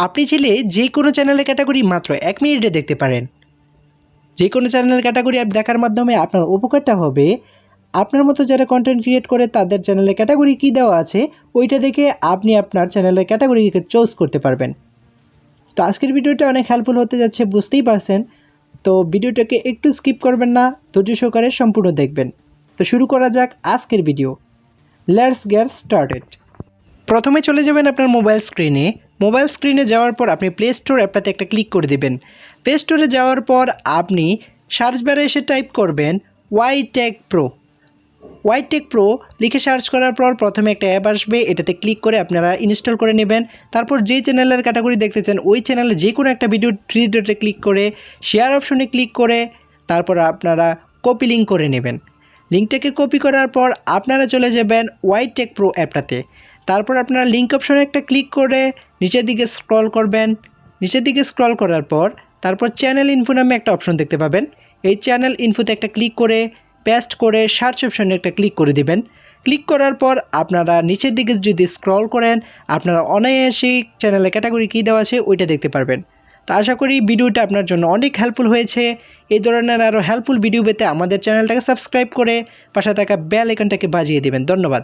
আপনি চাইলে যে কোনো চ্যানেলের ক্যাটাগরি মাত্র 1 মিনিটে দেখতে পারেন। যে কোনো চ্যানেলের ক্যাটাগরি অ্যাপ দেখার মাধ্যমে আপনার উপকারটা হবে, আপনার মতো যারা কন্টেন্ট ক্রিয়েট করে তাদের চ্যানেলের ক্যাটাগরি কী দেওয়া আছে ওইটা দেখে আপনি আপনার চ্যানেলের ক্যাটাগরিকে চুজ করতে পারবেন। তো আজকের ভিডিওটা অনেক হেল্পফুল হতে যাচ্ছে, বুঝতেই পারছেন। তো ভিডিওটাকে একটু স্কিপ করবেন না, ধৈর্য সহকারে সম্পূর্ণ দেখবেন। তো শুরু করা যাক আজকের ভিডিও। Let's get started. প্রথমে চলে যাবেন আপনার মোবাইল স্ক্রিনে। মোবাইল স্ক্রিনে যাওয়ার পর আপনি প্লে স্টোর অ্যাপটাতে একটা ক্লিক করে দেবেন। প্লে স্টোরে যাওয়ার পর আপনি সার্চ বারে এসে টাইপ করবেন ওয়াইটেক প্রো। ওয়াইটেক প্রো লিখে সার্চ করার পর প্রথমে একটা অ্যাপ আসবে, এটাতে ক্লিক করে আপনারা ইনস্টল করে নেবেন। তারপর যেই চ্যানেলের ক্যাটাগরি দেখতে চান ওই চ্যানেলে যে কোনো একটা ভিডিও থ্রি ডটে ক্লিক করে শেয়ার অপশনে ক্লিক করে তারপর আপনারা কপি লিঙ্ক করে নেবেন। লিঙ্কটাকে কপি করার পর আপনারা চলে যাবেন ওয়াইটেক প্রো অ্যাপটাতে। তারপর আপনারা লিঙ্ক অপশনে একটা ক্লিক করে নিচের দিকে স্ক্রল করবেন। নিচের দিকে স্ক্রল করার পর তারপর চ্যানেল ইনফো নামে একটা অপশন দেখতে পাবেন। এই চ্যানেল ইনফোতে একটা ক্লিক করে পেস্ট করে সার্চ অপশনে একটা ক্লিক করে দিবেন। ক্লিক করার পর আপনারা নিচের দিকে যদি স্ক্রল করেন আপনারা অনায়াসেই চ্যানেলের ক্যাটাগরি কী দেওয়া আছে ওইটা দেখতে পারবেন। তো আশা করি ভিডিওটা আপনার জন্য অনেক হেল্পফুল হয়েছে। এই ধরনের আরও হেল্পফুল ভিডিও পেতে আমাদের চ্যানেলটাকে সাবস্ক্রাইব করে পাশে থাকা বেল আইকনটাকে বাজিয়ে দেবেন। ধন্যবাদ।